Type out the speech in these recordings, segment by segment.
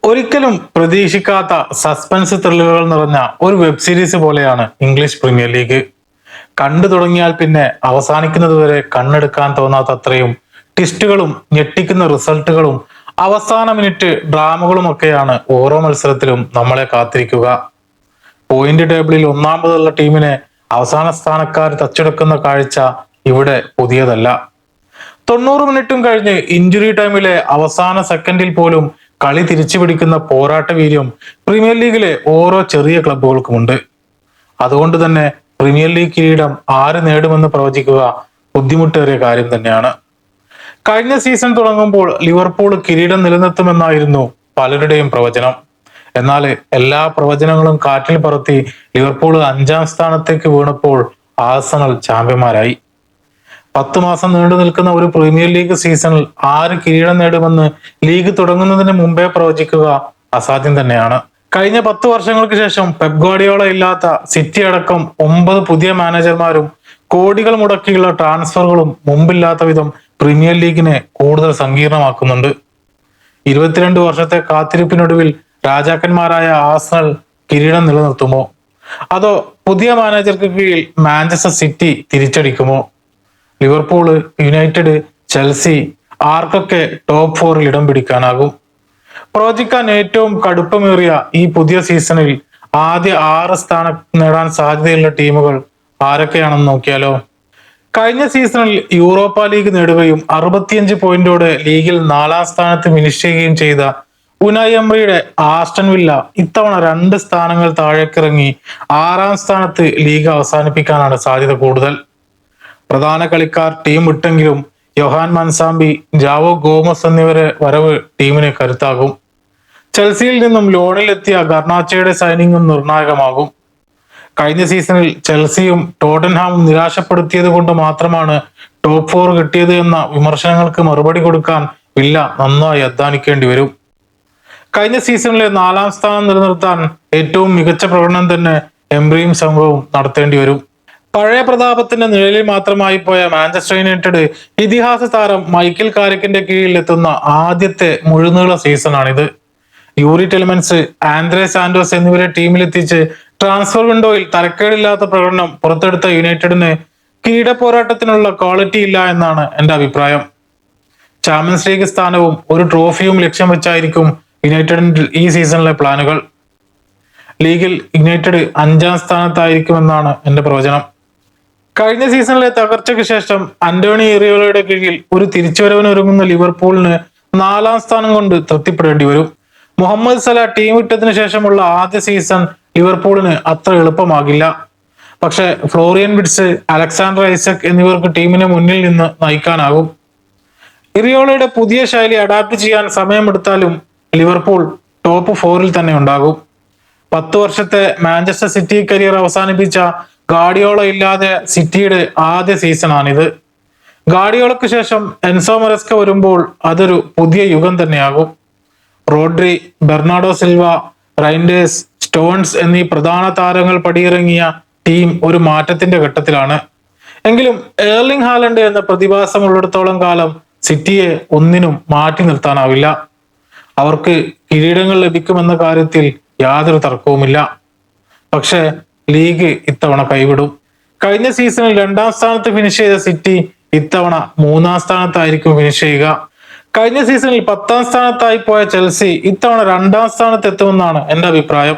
ഒരിക്കലും പ്രതീക്ഷിക്കാത്ത സസ്പെൻസ് ത്രില്ലുകൾ നിറഞ്ഞ ഒരു വെബ് സീരീസ് പോലെയാണ് ഇംഗ്ലീഷ് പ്രീമിയർ ലീഗ്. കണ്ടു തുടങ്ങിയാൽ പിന്നെ അവസാനിക്കുന്നത് വരെ കണ്ണെടുക്കാൻ തോന്നാത്തത്രയും ട്വിസ്റ്റുകളും ഞെട്ടിക്കുന്ന റിസൾട്ടുകളും അവസാന മിനിറ്റ് ഡ്രാമകളും ഒക്കെയാണ് ഓരോ മത്സരത്തിലും നമ്മളെ കാത്തിരിക്കുക. പോയിന്റ് ടേബിളിൽ ഒന്നാമതുള്ള ടീമിനെ അവസാന സ്ഥാനക്കാർ തച്ചെടുക്കുന്ന കാഴ്ച ഇവിടെ പുതിയതല്ല. 90 മിനിറ്റും കഴിഞ്ഞ് ഇഞ്ചുറി ടൈമിലെ അവസാന സെക്കൻഡിൽ പോലും കളി തിരിച്ചു പിടിക്കുന്ന പോരാട്ട വീര്യം പ്രീമിയർ ലീഗിലെ ഓരോ ചെറിയ ക്ലബുകൾക്കുമുണ്ട്. അതുകൊണ്ട് തന്നെ പ്രീമിയർ ലീഗ് കിരീടം ആര് നേടുമെന്ന് പ്രവചിക്കുക ബുദ്ധിമുട്ടേറിയ കാര്യം തന്നെയാണ്. കഴിഞ്ഞ സീസൺ തുടങ്ങുമ്പോൾ ലിവർപൂൾ കിരീടം നിലനിർത്തുമെന്നായിരുന്നു പലരുടെയും പ്രവചനം. എന്നാൽ എല്ലാ പ്രവചനങ്ങളും കാറ്റിൽ പറത്തി ലിവർപൂൾ 5-ാം സ്ഥാനത്തേക്ക് വീണപ്പോൾ ആഴ്സണൽ ചാമ്പ്യന്മാരായി. 10 മാസം നീണ്ടു നിൽക്കുന്ന ഒരു പ്രീമിയർ ലീഗ് സീസണിൽ ആര് കിരീടം നേടുമെന്ന് ലീഗ് തുടങ്ങുന്നതിന് മുമ്പേ പ്രവചിക്കുക അസാധ്യം തന്നെയാണ്. കഴിഞ്ഞ 10 വർഷങ്ങൾക്ക് ശേഷം പെപ് ഗാർഡിയോള ഇല്ലാത്ത സിറ്റി അടക്കം 9 പുതിയ മാനേജർമാരും കോടികൾ മുടക്കിയുള്ള ട്രാൻസ്ഫറുകളും മുമ്പില്ലാത്ത വിധം പ്രീമിയർ ലീഗിനെ കൂടുതൽ സങ്കീർണമാക്കുന്നുണ്ട്. 22 വർഷത്തെ കാത്തിരിപ്പിനൊടുവിൽ രാജാക്കന്മാരായ ആഴ്സണൽ കിരീടം നിലനിർത്തുമോ, അതോ പുതിയ മാനേജർക്ക് കീഴിൽ മാഞ്ചസ്റ്റർ സിറ്റി തിരിച്ചടിക്കുമോ? ലിവർപൂള്, യുണൈറ്റഡ്, ചെൽസി ആർക്കൊക്കെ ടോപ്പ് 4-ൽ ഇടം പിടിക്കാനാകും? പ്രവചിക്കാൻ ഏറ്റവും കടുപ്പമേറിയ ഈ പുതിയ സീസണിൽ ആദ്യ 6 സ്ഥാനം നേടാൻ സാധ്യതയുള്ള ടീമുകൾ ആരൊക്കെയാണെന്ന് നോക്കിയാലോ. കഴിഞ്ഞ സീസണിൽ യൂറോപ്പ ലീഗ് നേടുകയും 65 പോയിന്റോടെ ലീഗിൽ 4-ാം സ്ഥാനത്ത് ഫിനിഷ് ചെയ്യുകയും ചെയ്ത ഉനായ് എംറിയുടെ ആസ്റ്റൺ വില്ല ഇത്തവണ 2 സ്ഥാനങ്ങൾ താഴേക്കിറങ്ങി 6-ാം സ്ഥാനത്ത് ലീഗ് അവസാനിപ്പിക്കാനാണ് സാധ്യത കൂടുതൽ. പ്രധാന കളിക്കാർ ടീം വിട്ടെങ്കിലും യോഹാൻ മൻസാമ്പി, ജാവോ ഗോമസ് എന്നിവരെ വരവ് ടീമിന് കരുത്താകും. ചെൽസിയിൽ നിന്നും ലോണിലെത്തിയ ഗർണാച്ചയുടെ സൈനിങ്ങും നിർണായകമാകും. കഴിഞ്ഞ സീസണിൽ ചെൽസിയും ടോട്ടൻഹാമും നിരാശപ്പെടുത്തിയത് കൊണ്ട് മാത്രമാണ് ടോപ്പ് 4 കിട്ടിയത് എന്ന വിമർശനങ്ങൾക്ക് മറുപടി കൊടുക്കാൻ വില്ല നന്നായി അധ്വാനിക്കേണ്ടി വരും. കഴിഞ്ഞ സീസണിലെ 4-ാം സ്ഥാനം നിലനിർത്താൻ ഏറ്റവും മികച്ച പ്രകടനം തന്നെ എംബ്രിയും സംഘവും നടത്തേണ്ടി വരും. പഴയ പ്രതാപത്തിന്റെ നിഴലിൽ മാത്രമായി പോയ മാഞ്ചസ്റ്റർ യുണൈറ്റഡ് ഇതിഹാസ താരം മൈക്കൽ കാരിക്കിന്റെ കീഴിൽ എത്തുന്ന ആദ്യത്തെ മുഴുനീള സീസണാണിത്. യൂറി ടെലിമെൻസ്, ആൻഡ്രേ സാന്റോസ് എന്നിവരെ ടീമിലെത്തിച്ച് ട്രാൻസ്ഫർ വിൻഡോയിൽ തരക്കേടില്ലാത്ത പ്രകടനം പുറത്തെടുത്ത യുണൈറ്റഡിന് കിരീട പോരാട്ടത്തിനുള്ള ക്വാളിറ്റി ഇല്ല എന്നാണ് എന്റെ അഭിപ്രായം. ചാമ്പ്യൻസ് ലീഗ് സ്ഥാനവും ഒരു ട്രോഫിയും ലക്ഷ്യം വെച്ചായിരിക്കും യുണൈറ്റഡിന്റെ ഈ സീസണിലെ പ്ലാനുകൾ. ലീഗിൽ യുണൈറ്റഡ് 5-ാം സ്ഥാനത്തായിരിക്കുമെന്നാണ് എന്റെ പ്രവചനം. കഴിഞ്ഞ സീസണിലെ തകർച്ചയ്ക്ക് ശേഷം അന്റോണി ഇറിയോളയുടെ കീഴിൽ ഒരു തിരിച്ചുവരവിന് ഒരുങ്ങുന്ന ലിവർപൂളിന് 4-ാം സ്ഥാനം കൊണ്ട് തൃപ്തിപ്പെടേണ്ടി വരും. മുഹമ്മദ് സലാ ടീം വിട്ടതിനു ശേഷമുള്ള ആദ്യ സീസൺ ലിവർപൂളിന് അത്ര എളുപ്പമാകില്ല. പക്ഷെ ഫ്ലോറിയൻ വിറ്റ്സ്, അലക്സാണ്ടർ ഐസക് എന്നിവർക്ക് ടീമിനെ മുന്നിൽ നിന്ന് നയിക്കാനാകും. ഇറിയോളയുടെ പുതിയ ശൈലി അഡാപ്റ്റ് ചെയ്യാൻ സമയമെടുത്താലും ലിവർപൂൾ ടോപ്പ് 4-ൽ തന്നെ ഉണ്ടാകും. 10 വർഷത്തെ മാഞ്ചസ്റ്റർ സിറ്റി കരിയർ അവസാനിപ്പിച്ച ഗാർഡിയോള ഇല്ലാതെ സിറ്റിയുടെ ആദ്യ സീസണാണിത്. ഗാർഡിയോളയ്ക്ക് ശേഷം എൻസോ മരസ്ക വരുമ്പോൾ അതൊരു പുതിയ യുഗം തന്നെയാകും. Rodri, Bernardo Silva, Reijnders, stones എന്നീ പ്രധാന താരങ്ങൾ പടിയിറങ്ങിയ ടീം ഒരു മാറ്റത്തിന്റെ ഘട്ടത്തിലാണ്. എങ്കിലും ഏർലിംഗ് ഹാലൻഡ് എന്ന പ്രതിഭാസമുള്ളിടത്തോളം കാലം സിറ്റിയെ ഒന്നിനും മാറ്റി നിർത്താനാവില്ല. അവർക്ക് കിരീടങ്ങൾ ലഭിക്കുമെന്ന കാര്യത്തിൽ യാതൊരു തർക്കവുമില്ല. പക്ഷേ ലീഗ് ഇത്തവണ കൈവിടും. കഴിഞ്ഞ സീസണിൽ 2-ാം സ്ഥാനത്ത് ഫിനിഷ് ചെയ്ത സിറ്റി ഇത്തവണ 3-ാം സ്ഥാനത്തായിരിക്കും ഫിനിഷ് ചെയ്യുക. കഴിഞ്ഞ സീസണിൽ 10-ാം സ്ഥാനത്തായി പോയ ചെൽസി ഇത്തവണ 2-ാം സ്ഥാനത്ത് എത്തുമെന്നാണ് എന്റെ അഭിപ്രായം.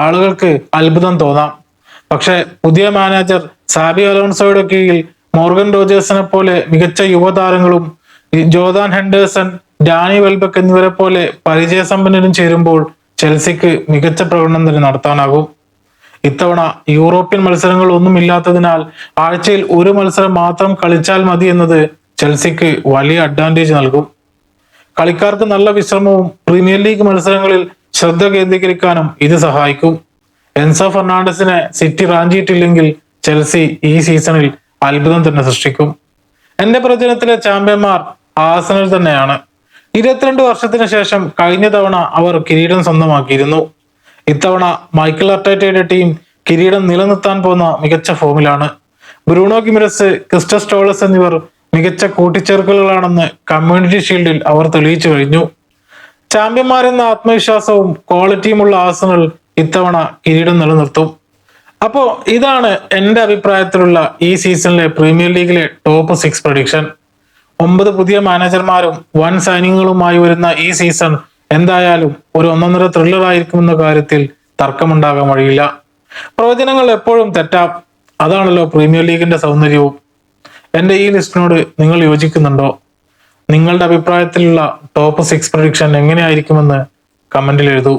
ആളുകൾക്ക് അത്ഭുതം തോന്നാം. പക്ഷെ പുതിയ മാനേജർ സാബി അലോൺസോയുടെ കീഴിൽ മോർഗൻ റോജേഴ്സിനെ പോലെ മികച്ച യുവതാരങ്ങളും ജോർദാൻ ഹെൻഡേഴ്സൺ, ഡാനി വെൽബക്ക് എന്നിവരെ പോലെ പരിചയസമ്പന്നരും ചേരുമ്പോൾ ചെൽസിക്ക് മികച്ച പ്രകടനം തന്നെ നടത്താനാകും. ഇത്തവണ യൂറോപ്യൻ മത്സരങ്ങൾ ഒന്നും ഇല്ലാത്തതിനാൽ ആഴ്ചയിൽ ഒരു മത്സരം മാത്രം കളിച്ചാൽ മതി എന്നത് ചെൽസിക്ക് വലിയ അഡ്വാൻറ്റേജ് നൽകും. കളിക്കാർക്ക് നല്ല വിശ്രമവും പ്രീമിയർ ലീഗ് മത്സരങ്ങളിൽ ശ്രദ്ധ കേന്ദ്രീകരിക്കാനും ഇത് സഹായിക്കും. എൻസോ ഫെർണാണ്ടസിനെ സിറ്റി റാഞ്ചിയിട്ടില്ലെങ്കിൽ ചെൽസി ഈ സീസണിൽ അത്ഭുതം തന്നെ സൃഷ്ടിക്കും. എന്റെ പ്രവചനത്തിലെ ചാമ്പ്യന്മാർ ആഴ്സണൽ തന്നെയാണ്. 22 വർഷത്തിന് ശേഷം കഴിഞ്ഞ തവണ അവർ കിരീടം സ്വന്തമാക്കിയിരുന്നു. ഇത്തവണ മൈക്കൽ അർട്ടേറ്റയുടെ ടീം കിരീടം നിലനിർത്താൻ പോകുന്ന മികച്ച ഫോമിലാണ്. ബ്രൂണോ ഗിമരസ്, ക്രിസ്റ്റസ് ടോളസ് എന്നിവർ മികച്ച കൂട്ടിച്ചേർക്കലുകളാണെന്ന് കമ്മ്യൂണിറ്റി ഷീൽഡിൽ അവർ തെളിയിച്ചു കഴിഞ്ഞു. ചാമ്പ്യന്മാരെന്ന ആത്മവിശ്വാസവും ക്വാളിറ്റിയുമുള്ള ആഴ്സണൽ ഇത്തവണ കിരീടം നിലനിർത്തും. അപ്പോ ഇതാണ് എന്റെ അഭിപ്രായത്തിലുള്ള ഈ സീസണിലെ പ്രീമിയർ ലീഗിലെ ടോപ്പ് 6 പ്രഡിക്ഷൻ. 9 പുതിയ മാനേജർമാരും വൻ സൈനിങ്ങുകളുമായി വരുന്ന ഈ സീസൺ എന്തായാലും ഒരു ഒന്നൊന്നര ത്രില്ലർ ആയിരിക്കുമെന്ന കാര്യത്തിൽ തർക്കമുണ്ടാകാൻ വഴിയില്ല. പ്രവചനങ്ങൾ എപ്പോഴും തെറ്റാം, അതാണല്ലോ പ്രീമിയർ ലീഗിന്റെ സൗന്ദര്യവും. എന്റെ ഈ ലിസ്റ്റിനോട് നിങ്ങൾ യോജിക്കുന്നുണ്ടോ? നിങ്ങളുടെ അഭിപ്രായത്തിലുള്ള ടോപ്പ് 6 പ്രഡിക്ഷൻ എങ്ങനെയായിരിക്കുമെന്ന് കമന്റിൽ എഴുതൂ.